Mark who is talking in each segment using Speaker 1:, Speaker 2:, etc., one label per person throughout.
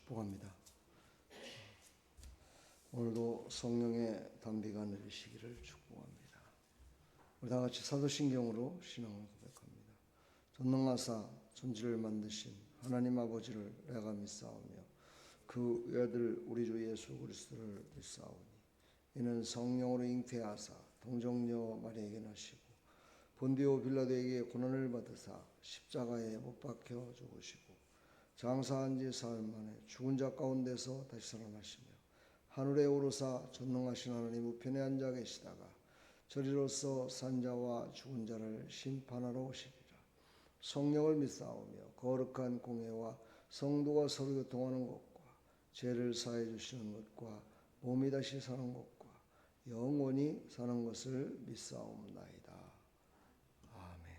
Speaker 1: 축복합니다. 오늘도 성령의 담비가 내리시기를 축복합니다. 우리 다 같이 사도신경으로 신앙을 고백합니다. 전능하사 천지를 만드신 하나님 아버지를 내가 믿사오며 그 외아들 우리 주 예수 그리스도를 믿사오니 이는 성령으로 잉태하사 동정녀 마리아에게 나시고 본디오 빌라도에게 고난을 받으사 십자가에 못 박혀 죽으시고 장사한 지 사흘 만에 죽은 자 가운데서 다시 살아나시며 하늘에 오르사 전능하신 하나님 우편에 앉아 계시다가 저리로서 산자와 죽은 자를 심판하러 오시리라. 성령을 믿사오며 거룩한 공회와 성도가 서로 교통하는 것과 죄를 사해 주시는 것과 몸이 다시 사는 것과 영원히 사는 것을 믿사옵나이다. 아멘.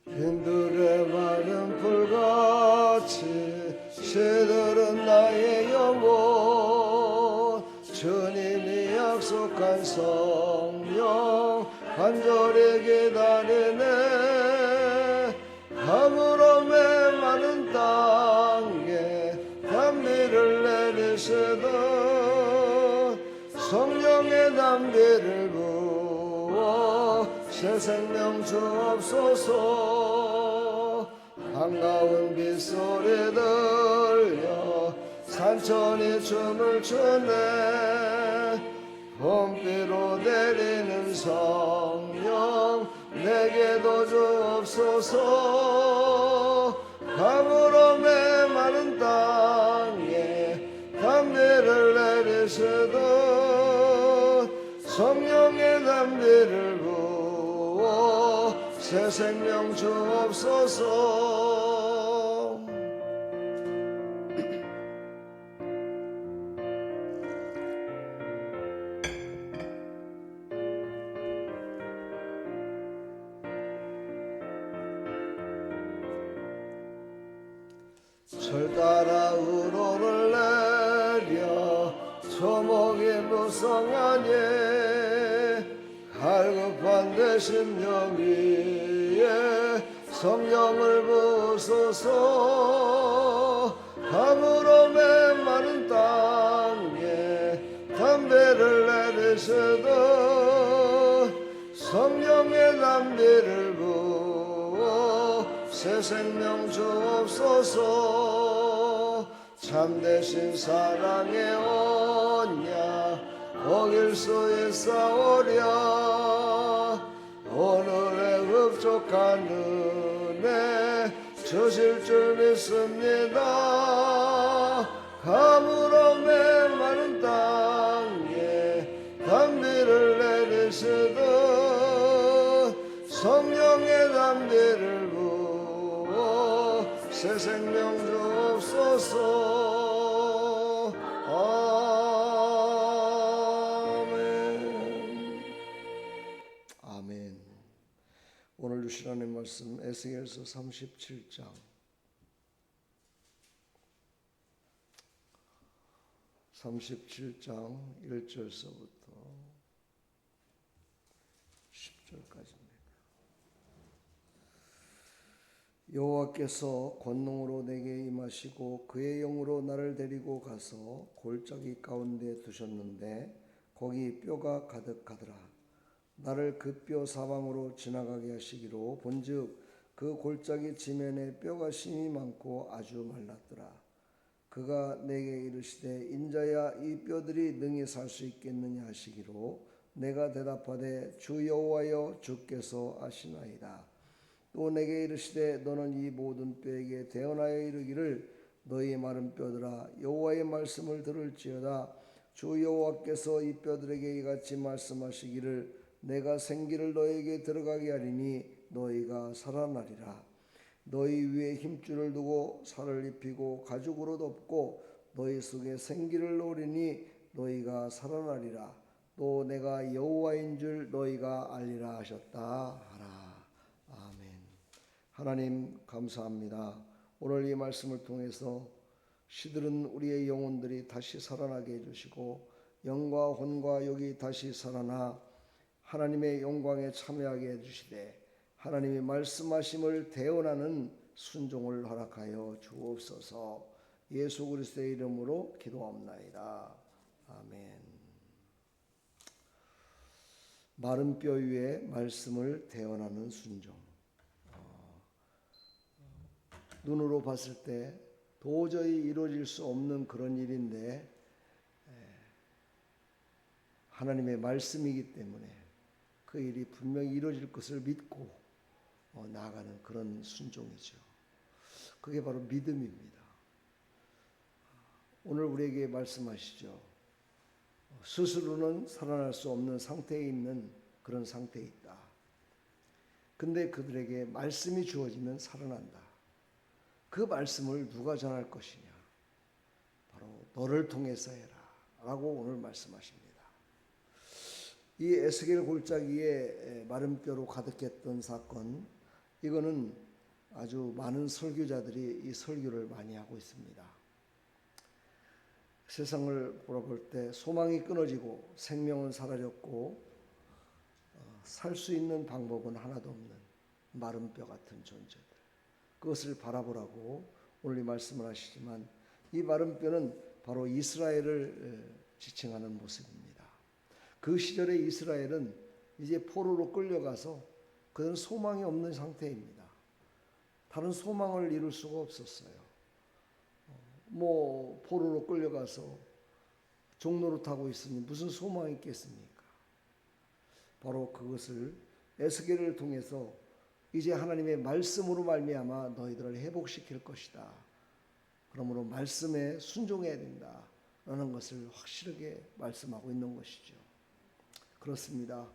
Speaker 1: 빈들의 마른 풀같이 새들은 나의 영혼 주님이 약속한 성령 간절히 기다리네. 아무런 메마른 땅에 담비를 내리시듯 성령의 담비를 부어 새 생명 주옵소서. 반가운 빗소리 들려 산천이 춤을 추네. 봄비로 내리는 성령 내게도 주옵소서. 가물어 메마른 땅에 담비를 내리시듯 성령의 담비를 부어 새 생명 주옵소서. 철 따라 우로를 내려 초목이 무성하니 갈급한 내 심령 위에 성령을 부으소서. 아무로 메마른 땅에 담비를 내리시듯 성령의 담비를 부어 새 생명 주옵소서. 참되신 사랑의 언약 어길 수 있사오랴. 오늘의 흡족한 은혜 주실 줄 믿습니다. 가물어 메마른 땅에 담비를 내리시듯 성령의 담비를 부어 새 생명 주옵소서. 아멘. 아멘. 오늘 주신 하나님 말씀 에스겔서 37장 1절서부터 10절까지입니다. 여호와께서 권능으로 내게 임하시고 그의 영으로 나를 데리고 가서 골짜기 가운데 두셨는데 거기 뼈가 가득하더라. 나를 그 뼈 사방으로 지나가게 하시기로 본즉 그 골짜기 지면에 뼈가 심이 많고 아주 말랐더라. 그가 내게 이르시되 인자야 이 뼈들이 능히 살 수 있겠느냐 하시기로 내가 대답하되 주 여호와여 주께서 아시나이다. 또 내게 이르시되 너는 이 모든 뼈에게 대언하여 이르기를 너희 마른 뼈들아 여호와의 말씀을 들을지어다. 주 여호와께서 이 뼈들에게 이같이 말씀하시기를 내가 생기를 너희에게 들어가게 하리니 너희가 살아나리라. 너희 위에 힘줄을 두고 살을 입히고 가죽으로 덮고 너희 속에 생기를 놓으리니 너희가 살아나리라. 또 내가 여호와인 줄 너희가 알리라 하셨다 하라. 아멘. 하나님 감사합니다. 오늘 이 말씀을 통해서 시들은 우리의 영혼들이 다시 살아나게 해주시고 영과 혼과 육이 다시 살아나 하나님의 영광에 참여하게 해주시되 하나님이 말씀하심을 대언하는 순종을 허락하여 주옵소서. 예수 그리스도의 이름으로 기도합나이다. 아멘. 마른 뼈 위에 말씀을 대언하는 순종. 눈으로 봤을 때 도저히 이루어질 수 없는 그런 일인데 하나님의 말씀이기 때문에 그 일이 분명히 이루어질 것을 믿고 나아가는 그런 순종이죠. 그게 바로 믿음입니다. 오늘 우리에게 말씀하시죠. 스스로는 살아날 수 없는 상태에 있는 그런 상태에 있다. 근데 그들에게 말씀이 주어지면 살아난다. 그 말씀을 누가 전할 것이냐? 바로 너를 통해서 해라 라고 오늘 말씀하십니다. 이 에스겔 골짜기에 마른 뼈로 가득했던 사건, 이거는 아주 많은 설교자들이 이 설교를 많이 하고 있습니다. 세상을 돌아볼 때 소망이 끊어지고 생명은 사라졌고 살 수 있는 방법은 하나도 없는 마른 뼈 같은 존재들, 그것을 바라보라고 오늘 이 말씀을 하시지만 이 마른 뼈는 바로 이스라엘을 지칭하는 모습입니다. 그 시절의 이스라엘은 이제 포로로 끌려가서 그들은 소망이 없는 상태입니다. 다른 소망을 이룰 수가 없었어요. 포로로 끌려가서 종로를 타고 있으니 무슨 소망이 있겠습니까? 바로 그것을 에스겔을 통해서 이제 하나님의 말씀으로 말미암아 너희들을 회복시킬 것이다. 그러므로 말씀에 순종해야 된다라는 것을 확실하게 말씀하고 있는 것이죠. 그렇습니다.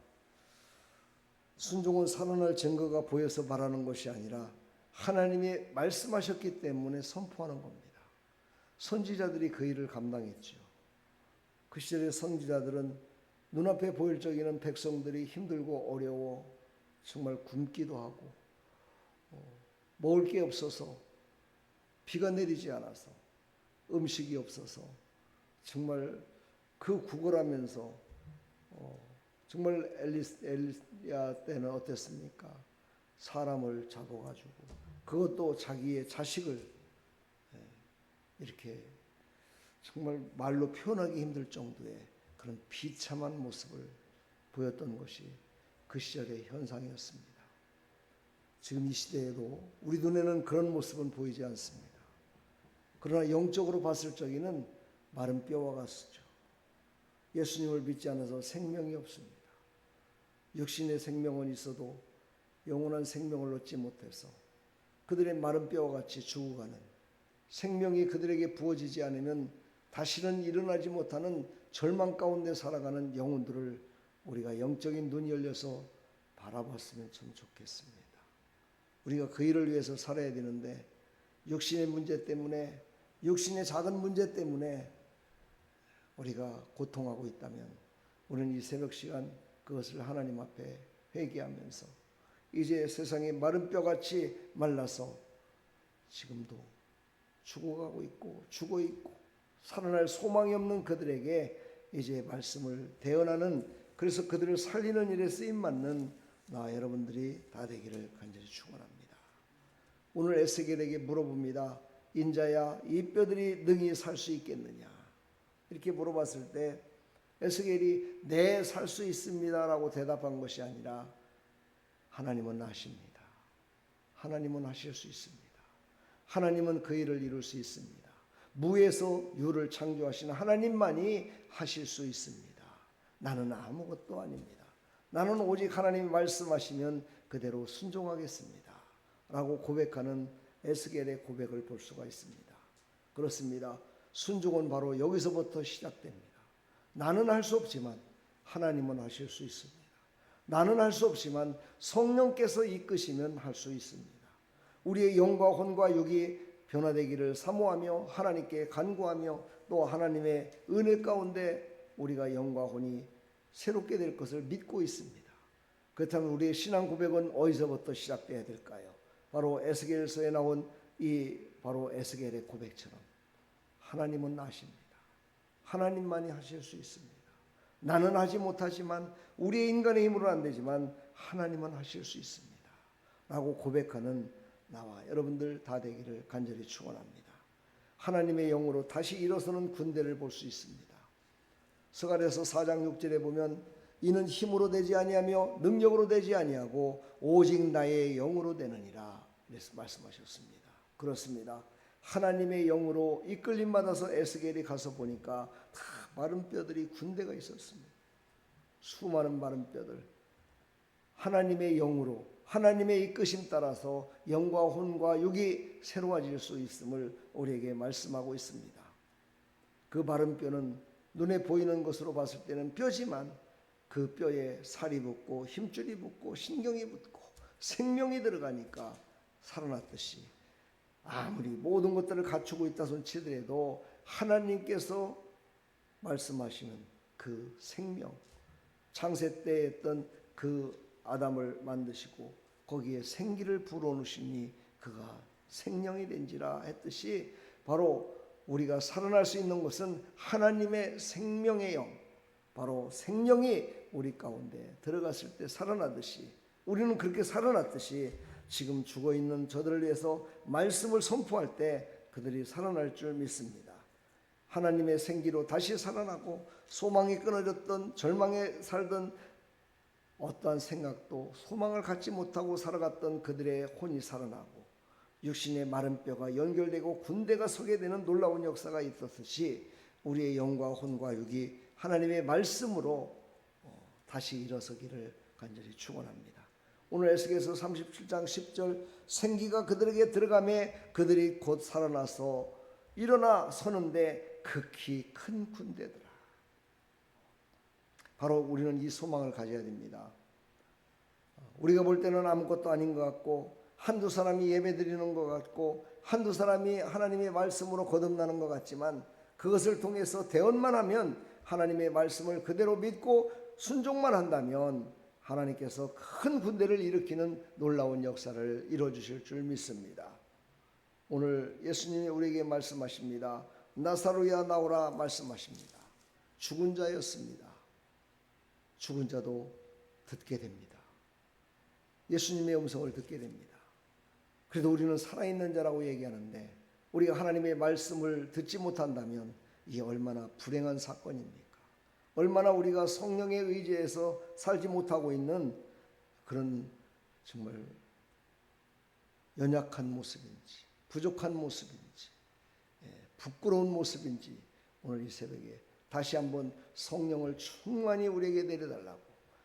Speaker 1: 순종은 살아날 증거가 보여서 말하는 것이 아니라 하나님이 말씀하셨기 때문에 선포하는 겁니다. 선지자들이 그 일을 감당했죠. 그 시절의 선지자들은 눈앞에 보일 적에는 백성들이 힘들고 어려워 정말 굶기도 하고 먹을 게 없어서 비가 내리지 않아서 음식이 없어서 정말 그 구걸하면서 정말 엘리야 때는 어땠습니까? 사람을 잡아가지고 그것도 자기의 자식을 이렇게 정말 말로 표현하기 힘들 정도의 그런 비참한 모습을 보였던 것이 그 시절의 현상이었습니다. 지금 이 시대에도 우리 눈에는 그런 모습은 보이지 않습니다. 그러나 영적으로 봤을 적에는 마른 뼈와 같죠. 예수님을 믿지 않아서 생명이 없습니다. 육신의 생명은 있어도 영원한 생명을 얻지 못해서 그들의 마른 뼈와 같이 죽어가는, 생명이 그들에게 부어지지 않으면 다시는 일어나지 못하는 절망 가운데 살아가는 영혼들을 우리가 영적인 눈이 열려서 바라봤으면 참 좋겠습니다. 우리가 그 일을 위해서 살아야 되는데 육신의 문제 때문에, 육신의 작은 문제 때문에 우리가 고통하고 있다면 우리는 이 새벽 시간 그것을 하나님 앞에 회개하면서 이제 세상이 마른 뼈같이 말라서 지금도 죽어가고 있고 죽어 있고 살아날 소망이 없는 그들에게 이제 말씀을 대언하는, 그래서 그들을 살리는 일에 쓰임받는 나 여러분들이 다 되기를 간절히 축원합니다. 오늘 에스겔에게 물어봅니다. 인자야, 이 뼈들이 능히 살 수 있겠느냐? 이렇게 물어봤을 때 에스겔이 네, 살 수 있습니다 라고 대답한 것이 아니라 하나님은 아십니다. 하나님은 하실 수 있습니다. 하나님은 그 일을 이룰 수 있습니다. 무에서 유를 창조하시는 하나님만이 하실 수 있습니다. 나는 아무것도 아닙니다. 나는 오직 하나님이 말씀하시면 그대로 순종하겠습니다 라고 고백하는 에스겔의 고백을 볼 수가 있습니다. 그렇습니다. 순종은 바로 여기서부터 시작됩니다. 나는 할 수 없지만 하나님은 하실 수 있습니다. 나는 할 수 없지만 성령께서 이끄시면 할 수 있습니다. 우리의 영과 혼과 육이 변화되기를 사모하며 하나님께 간구하며 또 하나님의 은혜 가운데 우리가 영과 혼이 새롭게 될 것을 믿고 있습니다. 그렇다면 우리의 신앙 고백은 어디서부터 시작돼야 될까요? 바로 에스겔서에 나온 이 바로 에스겔의 고백처럼 하나님은 아십니다. 하나님만이 하실 수 있습니다. 나는 하지 못하지만, 우리의 인간의 힘으로는 안 되지만 하나님은 하실 수 있습니다 라고 고백하는 나와 여러분들 다 되기를 간절히 축원합니다. 하나님의 영으로 다시 일어서는 군대를 볼 수 있습니다. 스가랴서 4장 6절에 보면 이는 힘으로 되지 아니하며 능력으로 되지 아니하고 오직 나의 영으로 되느니라 그래서 말씀하셨습니다. 그렇습니다. 하나님의 영으로 이끌림 받아서 에스겔이 가서 보니까 다 마른 뼈들이 군대가 있었습니다. 수많은 마른 뼈들, 하나님의 영으로 하나님의 이끄심 따라서 영과 혼과 육이 새로워질 수 있음을 우리에게 말씀하고 있습니다. 그 마른 뼈는 눈에 보이는 것으로 봤을 때는 뼈지만 그 뼈에 살이 붙고 힘줄이 붙고 신경이 붙고 생명이 들어가니까 살아났듯이, 아무리 모든 것들을 갖추고 있다 손치더라도 하나님께서 말씀하시는 그 생명, 창세 때 했던 그 아담을 만드시고 거기에 생기를 불어넣으시니 그가 생명이 된지라 했듯이, 바로 우리가 살아날 수 있는 것은 하나님의 생명의 영, 바로 생명이 우리 가운데 들어갔을 때 살아나듯이, 우리는 그렇게 살아났듯이 지금 죽어있는 저들을 위해서 말씀을 선포할 때 그들이 살아날 줄 믿습니다. 하나님의 생기로 다시 살아나고 소망이 끊어졌던, 절망에 살던, 어떠한 생각도 소망을 갖지 못하고 살아갔던 그들의 혼이 살아나고 육신의 마른 뼈가 연결되고 군대가 서게 되는 놀라운 역사가 있었듯이 우리의 영과 혼과 육이 하나님의 말씀으로 다시 일어서기를 간절히 축원합니다. 오늘 에스겔서 37장 10절 생기가 그들에게 들어가매 그들이 곧 살아나서 일어나 서는데 극히 큰 군대더라. 바로 우리는 이 소망을 가져야 됩니다. 우리가 볼 때는 아무것도 아닌 것 같고, 한두 사람이 예배 드리는 것 같고, 한두 사람이 하나님의 말씀으로 거듭나는 것 같지만, 그것을 통해서 대언만 하면, 하나님의 말씀을 그대로 믿고 순종만 한다면 하나님께서 큰 군대를 일으키는 놀라운 역사를 이루어주실 줄 믿습니다. 오늘 예수님이 우리에게 말씀하십니다. 나사로야 나오라 말씀하십니다. 죽은 자였습니다. 죽은 자도 듣게 됩니다. 예수님의 음성을 듣게 됩니다. 그래도 우리는 살아있는 자라고 얘기하는데, 우리가 하나님의 말씀을 듣지 못한다면 이게 얼마나 불행한 사건입니까? 얼마나 우리가 성령의 의지에서 살지 못하고 있는 그런 정말 연약한 모습인지, 부족한 모습인지, 부끄러운 모습인지, 오늘 이 새벽에 다시 한번 성령을 충만히 우리에게 내려달라고,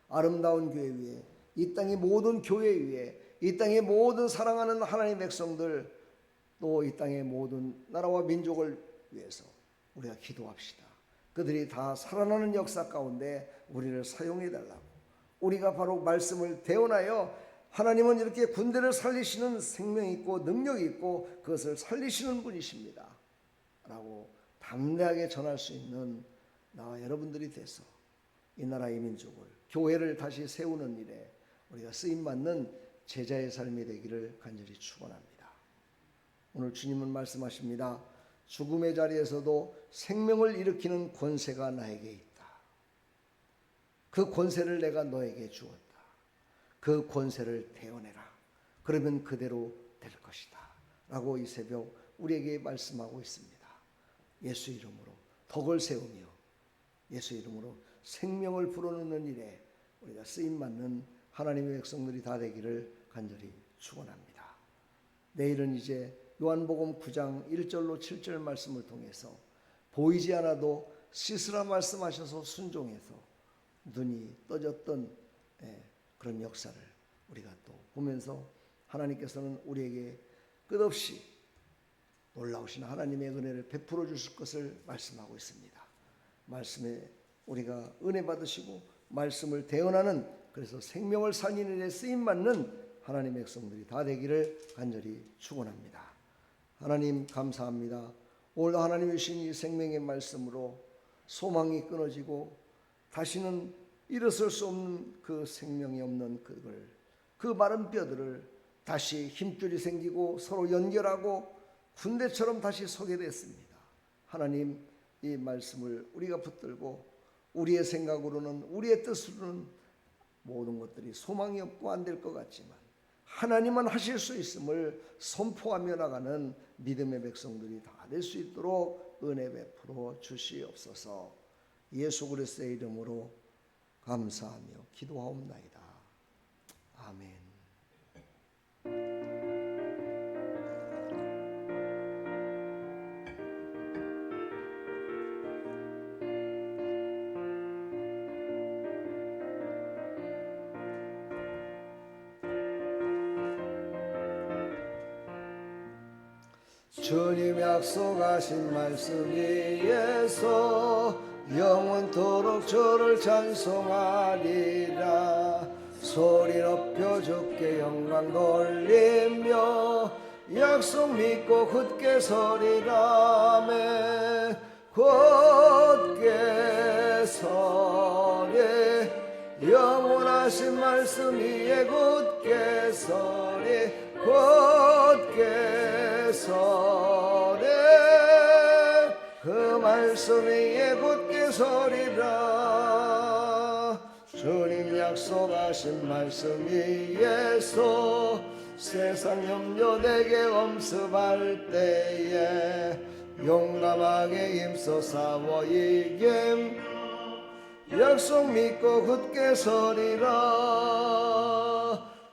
Speaker 1: 아름다운 교회 위에, 이 땅의 모든 교회 위에, 이 땅의 모든 사랑하는 하나님의 백성들, 또 이 땅의 모든 나라와 민족을 위해서 우리가 기도합시다. 그들이 다 살아나는 역사 가운데 우리를 사용해 달라고, 우리가 바로 말씀을 대언하여 하나님은 이렇게 군대를 살리시는 생명이 있고 능력이 있고 그것을 살리시는 분이십니다 라고 담대하게 전할 수 있는 나와 여러분들이 돼서 이 나라의 민족을, 교회를 다시 세우는 일에 우리가 쓰임받는 제자의 삶이 되기를 간절히 축원합니다. 오늘 주님은 말씀하십니다. 죽음의 자리에서도 생명을 일으키는 권세가 나에게 있다. 그 권세를 내가 너에게 주었다. 그 권세를 대언해라. 그러면 그대로 될 것이다 라고 이 새벽 우리에게 말씀하고 있습니다. 예수 이름으로 덕을 세우며 예수 이름으로 생명을 불어넣는 일에 우리가 쓰임받는 하나님의 백성들이 다 되기를 간절히 축원합니다. 내일은 이제 요한복음 9장 1절로 7절 말씀을 통해서 보이지 않아도 씻으라 말씀하셔서 순종해서 눈이 떠졌던 그런 역사를 우리가 또 보면서 하나님께서는 우리에게 끝없이 놀라우신 하나님의 은혜를 베풀어 주실 것을 말씀하고 있습니다. 말씀에 우리가 은혜 받으시고 말씀을 대언하는, 그래서 생명을 살리는 일에 쓰임받는 하나님의 백성들이 다 되기를 간절히 축원합니다. 하나님 감사합니다. 오늘 하나님이 주신 이 생명의 말씀으로 소망이 끊어지고 다시는 일어설 수 없는 그 생명이 없는 그 마른 뼈들을 다시 힘줄이 생기고 서로 연결하고 군대처럼 다시 서게 됐습니다. 하나님, 이 말씀을 우리가 붙들고 우리의 생각으로는, 우리의 뜻으로는 모든 것들이 소망이 없고 안 될 것 같지만 하나님은 하실 수 있음을 선포하며 나가는 믿음의 백성들이 다 될 수 있도록 은혜 베풀어 주시옵소서. 예수 그리스도의 이름으로 감사하며 기도하옵나이다. 아멘. 주님 약속하신 말씀 위에서 영원토록 주를 찬송하리라. 소리 높여 주께 영광 돌리며 약속 믿고 굳게 서리라. 아멘. 굳게 서리, 영원하신 말씀 위에 굳게 서리. 굳게 서리, 그 말씀 위에 굳게 서리라. 주님 약속하신 말씀 위에서 세상 염려 내게 엄습할 때에 용감하게 힘써 싸워 이김 약속 믿고 굳게 서리라.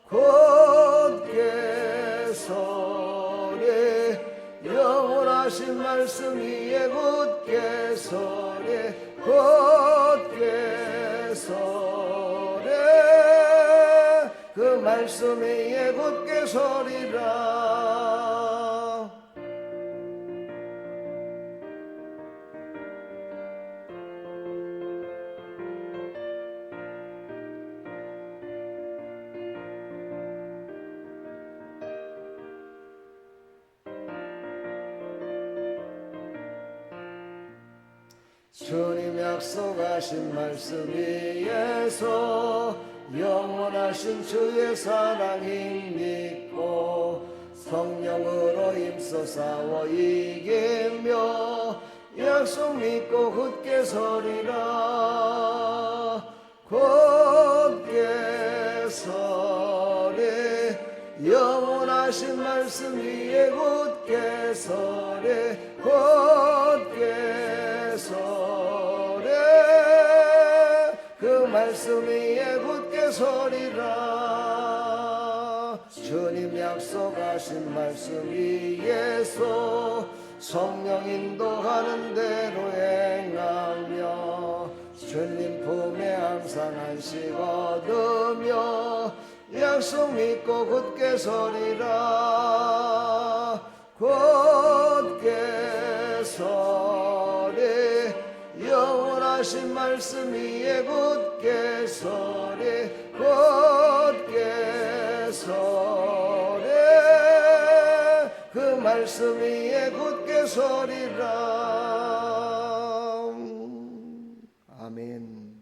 Speaker 1: 굳게 서리, 영원하신 말씀 위에 굳게 서리. 굳게 서리, 그 말씀 위에 굳게 서리라. 주님 약속하신 말씀 위에서 영원하신 주의 사랑 힘입고 성령으로 힘써 싸워 이기며 약속 믿고 굳게 서리라. 굳게 서리, 영원하신 말씀 위에 굳게 서리. 굳게 서리, 그 말씀 위에 굳게 서리라. 주님 약속하신 말씀 위에서 성령 인도하는 대로 행하며 주님 품에 항상 안식 얻으며 약속 믿고 굳게 서리라. 굳게 서리, 영원하신 말씀 위에 굳게 서리. 굳게 서리, 그 말씀 위에 굳게 서리라. 아멘.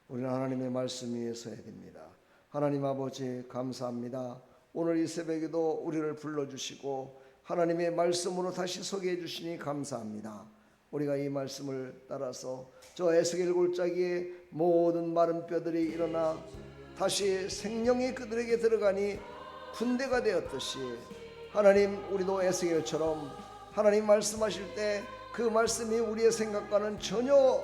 Speaker 1: 우리는 하나님의 말씀 위에 서야 됩니다. 하나님 아버지 감사합니다. 오늘 이 새벽에도 우리를 불러주시고 하나님의 말씀으로 다시 서게 해주시니 감사합니다. 우리가 이 말씀을 따라서 저 에스겔 골짜기에 모든 마른 뼈들이 일어나 다시 생명이 그들에게 들어가니 군대가 되었듯이 하나님, 우리도 에스겔처럼 하나님 말씀하실 때 그 말씀이 우리의 생각과는 전혀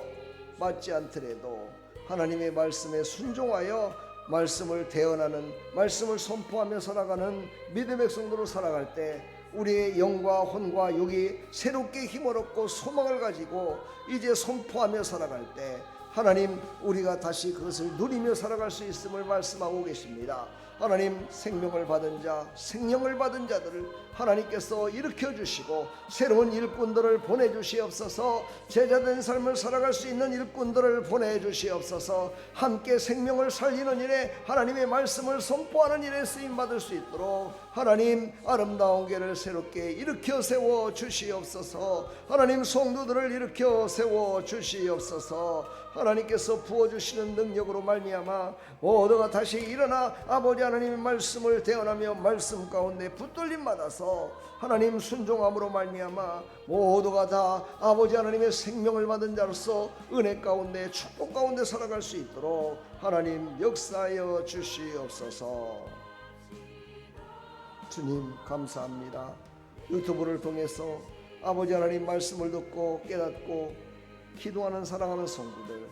Speaker 1: 맞지 않더라도 하나님의 말씀에 순종하여 말씀을 대언하는, 말씀을 선포하며 살아가는 믿음의 백성들로 살아갈 때 우리의 영과 혼과 육이 새롭게 힘을 얻고 소망을 가지고 이제 선포하며 살아갈 때 하나님, 우리가 다시 그것을 누리며 살아갈 수 있음을 말씀하고 계십니다. 하나님, 생명을 받은 자, 생명을 받은 자들을 하나님께서 일으켜 주시고 새로운 일꾼들을 보내주시옵소서. 제자된 삶을 살아갈 수 있는 일꾼들을 보내주시옵소서. 함께 생명을 살리는 일에, 하나님의 말씀을 선포하는 일에 쓰임받을 수 있도록 하나님 아름다운 교회를 새롭게 일으켜 세워 주시옵소서. 하나님 성도들을 일으켜 세워 주시옵소서. 하나님께서 부어주시는 능력으로 말미암아 모두가 다시 일어나 아버지 하나님의 말씀을 대언하며 말씀 가운데 붙들림 받아서 하나님 순종함으로 말미암아 모두가 다 아버지 하나님의 생명을 받은 자로서 은혜 가운데 축복 가운데 살아갈 수 있도록 하나님 역사하여 주시옵소서. 주님 감사합니다. 유튜브를 통해서 아버지 하나님 말씀을 듣고 깨닫고 기도하는 사랑하는 성도들